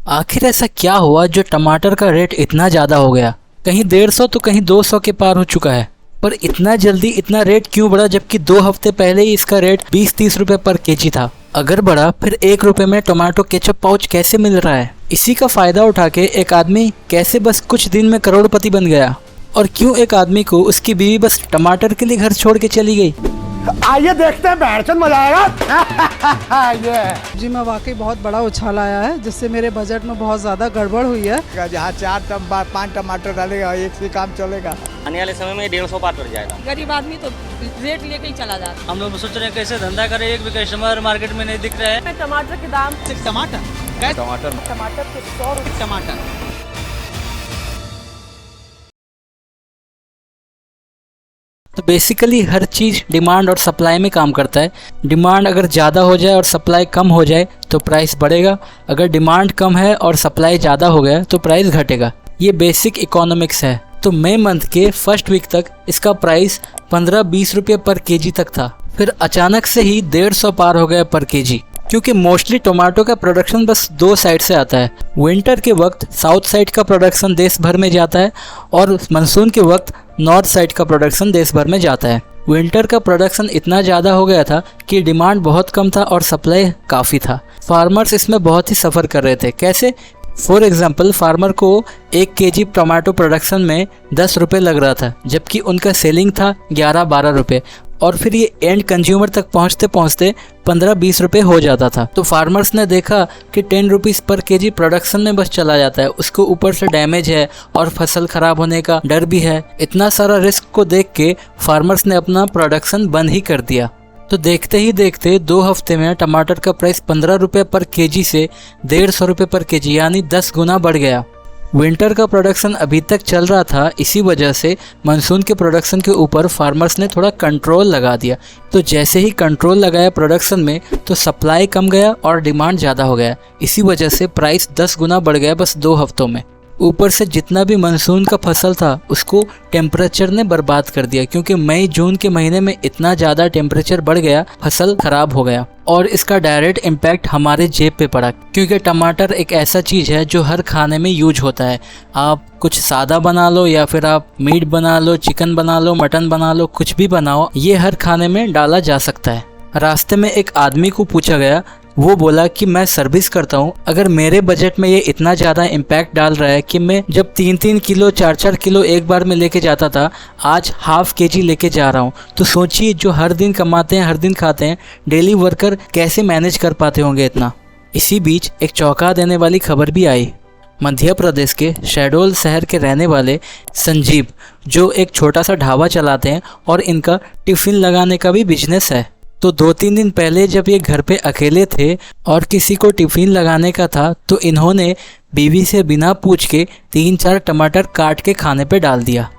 आखिर ऐसा क्या हुआ जो टमाटर का रेट इतना ज़्यादा हो गया? कहीं 150 तो कहीं 200 के पार हो चुका है। पर इतना जल्दी इतना रेट क्यों बढ़ा, जबकि 2 हफ्ते पहले ही इसका रेट 20-30 रुपए पर केजी था। अगर बढ़ा फिर 1 रुपए में टमाटो केचप पाउच कैसे मिल रहा है? इसी का फायदा उठा के एक आदमी कैसे बस कुछ दिन में करोड़पति बन गया? और क्यों एक आदमी को उसकी बीवी बस टमाटर के लिए घर छोड़ के चली गई? आइए देखते हैं, बैठचंद मजा आएगा। ये जी में वाकई बहुत बड़ा उछाल आया है, जिससे मेरे बजट में बहुत ज़्यादा गड़बड़ हुई है। जहाँ 4-5 टमाटर डालेगा एक से काम चलेगा। आने वाले समय में 150 पार कर जाएगा। गरीब आदमी तो रेट लेके ही चला जाता है। हम लोग सोच रहे हैं कैसे धंधा करें, एक भी कस्टमर मार्केट में नहीं दिख रहा है। टमाटर के दाम टमाटर के 100 रुपये टमाटर तो बेसिकली हर चीज़ डिमांड और सप्लाई में काम करता है। डिमांड अगर ज़्यादा हो जाए और सप्लाई कम हो जाए तो प्राइस बढ़ेगा। अगर डिमांड कम है और सप्लाई ज़्यादा हो गया तो प्राइस घटेगा। ये बेसिक इकोनॉमिक्स है। तो मई मंथ के फर्स्ट वीक तक इसका प्राइस 15-20 रुपये पर केजी तक था। फिर अचानक से ही 150 पार हो गया पर केजी, क्योंकि मोस्टली टोमेटो का प्रोडक्शन बस 2 साइड से आता है। विंटर के वक्त साउथ साइड का प्रोडक्शन देश भर में जाता है और मानसून के वक्त नॉर्थ साइड का प्रोडक्शन देश भर में जाता है। विंटर का प्रोडक्शन इतना ज़्यादा हो गया था कि डिमांड बहुत कम था और सप्लाई काफ़ी था। फार्मर्स इसमें बहुत ही सफ़र कर रहे थे। कैसे? फॉर एग्जाम्पल, फार्मर को 1 केजी टमाटो प्रोडक्शन में 10 रुपये लग रहा था, जबकि उनका सेलिंग था 11-12 रुपये, और फिर ये एंड कंज्यूमर तक पहुंचते पहुंचते 15-20 रुपये हो जाता था। तो फार्मर्स ने देखा कि 10 रुपीज़ पर केजी प्रोडक्शन में बस चला जाता है, उसको ऊपर से डैमेज है और फसल खराब होने का डर भी है। इतना सारा रिस्क को देख के फार्मर्स ने अपना प्रोडक्शन बंद ही कर दिया। तो देखते ही देखते 2 हफ्ते में टमाटर का प्राइस 15 रुपये पर केजी से 150 रुपये पर केजी, यानी 10 गुना बढ़ गया। विंटर का प्रोडक्शन अभी तक चल रहा था, इसी वजह से मानसून के प्रोडक्शन के ऊपर फार्मर्स ने थोड़ा कंट्रोल लगा दिया। तो जैसे ही कंट्रोल लगाया प्रोडक्शन में, तो सप्लाई कम गया और डिमांड ज़्यादा हो गया। इसी वजह से प्राइस 10 गुना बढ़ गया बस 2 हफ्तों में। ऊपर से जितना भी मानसून का फसल था उसको टेम्परेचर ने बर्बाद कर दिया, क्योंकि मई जून के महीने में इतना ज़्यादा टेम्परेचर बढ़ गया, फसल खराब हो गया। और इसका डायरेक्ट इम्पैक्ट हमारे जेब पे पड़ा, क्योंकि टमाटर एक ऐसा चीज़ है जो हर खाने में यूज होता है। आप कुछ सादा बना लो या फिर आप मीट बना लो, चिकन बना लो, मटन बना लो, कुछ भी बनाओ, ये हर खाने में डाला जा सकता है। रास्ते में एक आदमी को पूछा गया, वो बोला कि मैं सर्विस करता हूँ, अगर मेरे बजट में ये इतना ज़्यादा इम्पैक्ट डाल रहा है कि मैं जब 3-3 किलो 4-4 किलो एक बार में लेके जाता था, आज ½ केजी लेके जा रहा हूँ, तो सोचिए जो हर दिन कमाते हैं, हर दिन खाते हैं, डेली वर्कर कैसे मैनेज कर पाते होंगे इतना। इसी बीच एक चौंका देने वाली खबर भी आई। मध्य प्रदेश के शहडोल शहर के रहने वाले संजीव, जो एक छोटा सा ढाबा चलाते हैं और इनका टिफ़िन लगाने का भी बिजनेस है। तो 2-3 दिन पहले जब ये घर पे अकेले थे और किसी को टिफ़िन लगाने का था, तो इन्होंने बीवी से बिना पूछ के 3-4 टमाटर काट के खाने पे डाल दिया।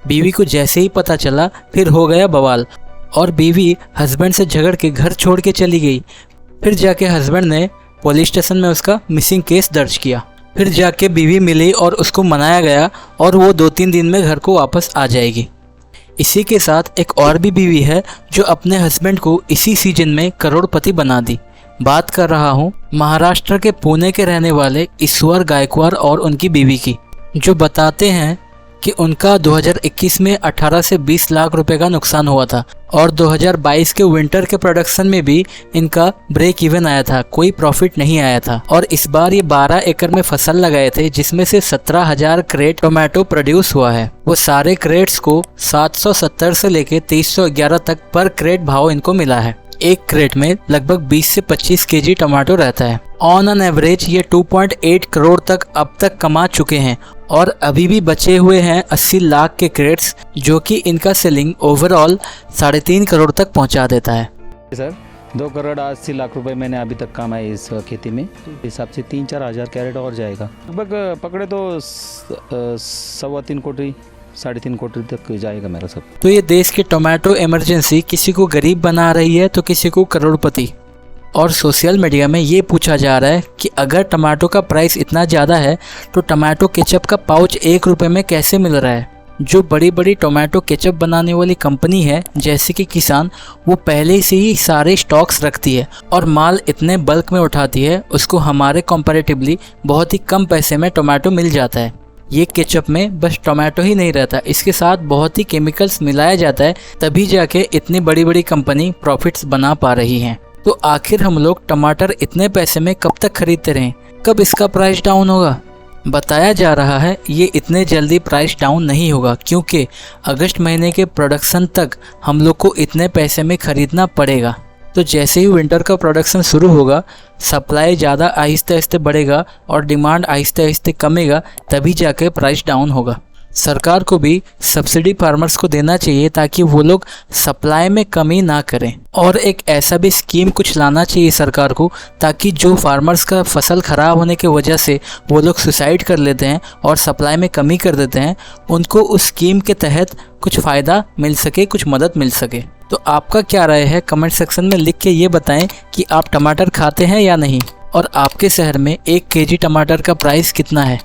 बीवी को जैसे ही पता चला फिर हो गया बवाल, और बीवी हस्बैंड से झगड़ के घर छोड़ के चली गई। फिर जाके हस्बैंड ने पुलिस स्टेशन में उसका मिसिंग केस दर्ज किया। फिर जाके बीवी मिली और उसको मनाया गया और वो 2-3 दिन में घर को वापस आ जाएगी। इसी के साथ एक और भी बीवी है जो अपने हस्बैंड को इसी सीजन में करोड़पति बना दी। बात कर रहा हूँ महाराष्ट्र के पुणे के रहने वाले ईश्वर गायकवाड़ और उनकी बीवी की, जो बताते हैं कि उनका 2021 में 18 से 20 लाख रुपए का नुकसान हुआ था, और 2022 के विंटर के प्रोडक्शन में भी इनका ब्रेक इवन आया था, कोई प्रॉफिट नहीं आया था। और इस बार ये 12 एकड़ में फसल लगाए थे, जिसमें से 17,000 क्रेट टोमेटो प्रोड्यूस हुआ है। वो सारे क्रेट्स को 770 से लेके 2311 तक पर क्रेट भाव इनको मिला है। एक क्रेट में लगभग 20 से 25 केजी टमाटो रहता है। ऑन एन एवरेज ये 2.8 करोड़ तक अब तक कमा चुके हैं, और अभी भी बचे हुए हैं 80 लाख के क्रेट्स, जो कि इनका सेलिंग ओवरऑल 3.5 करोड़ तक पहुंचा देता है। सर 2 करोड़ 80 लाख रुपए मैंने अभी तक कमाए इस खेती में। हिसाब से 3-4 हज़ार कैरेट और जाएगा। लगभग पकड़े तो 3.25 कोटी 3.5 कोटी तक जाएगा मेरा सब। तो ये देश की टोमेटो इमरजेंसी किसी को गरीब बना रही है तो किसी को करोड़पति। और सोशल मीडिया में ये पूछा जा रहा है कि अगर टमाटो का प्राइस इतना ज़्यादा है तो टमाटो केचप का पाउच 1 रुपये में कैसे मिल रहा है, जो बड़ी बड़ी टोमेटो केचप बनाने वाली कंपनी है जैसे कि किसान, वो पहले से ही सारे स्टॉक्स रखती है और माल इतने बल्क में उठाती है, उसको हमारे कंपैरेटिवली बहुत ही कम पैसे में टोमेटो मिल जाता है। ये केचप में बस टोमेटो ही नहीं रहता, इसके साथ बहुत ही केमिकल्स मिलाया जाता है, तभी जाके इतनी बड़ी बड़ी कंपनी प्रॉफिट्स बना पा रही हैं। तो आखिर हम लोग टमाटर इतने पैसे में कब तक खरीदते रहें? कब इसका प्राइस डाउन होगा? बताया जा रहा है ये इतने जल्दी प्राइस डाउन नहीं होगा, क्योंकि अगस्त महीने के प्रोडक्शन तक हम लोग को इतने पैसे में ख़रीदना पड़ेगा। तो जैसे ही विंटर का प्रोडक्शन शुरू होगा, सप्लाई ज़्यादा आहिस्ते आहिस्ते बढ़ेगा और डिमांड आहिस्ते आहिस्ते कमेगा, तभी जाके प्राइस डाउन होगा। सरकार को भी सब्सिडी फार्मर्स को देना चाहिए ताकि वो लोग सप्लाई में कमी ना करें, और एक ऐसा भी स्कीम कुछ लाना चाहिए सरकार को ताकि जो फार्मर्स का फसल ख़राब होने की वजह से वो लोग सुसाइड कर लेते हैं और सप्लाई में कमी कर देते हैं, उनको उस स्कीम के तहत कुछ फ़ायदा मिल सके, कुछ मदद मिल सके। तो आपका क्या राय है कमेंट सेक्शन में लिख के ये बताएं कि आप टमाटर खाते हैं या नहीं, और आपके शहर में 1 केजी टमाटर का प्राइस कितना है।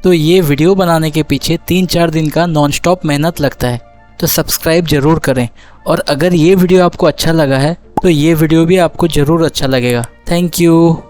तो ये वीडियो बनाने के पीछे 3-4 दिन का नॉनस्टॉप मेहनत लगता है, तो सब्सक्राइब ज़रूर करें। और अगर ये वीडियो आपको अच्छा लगा है तो ये वीडियो भी आपको ज़रूर अच्छा लगेगा। Thank you.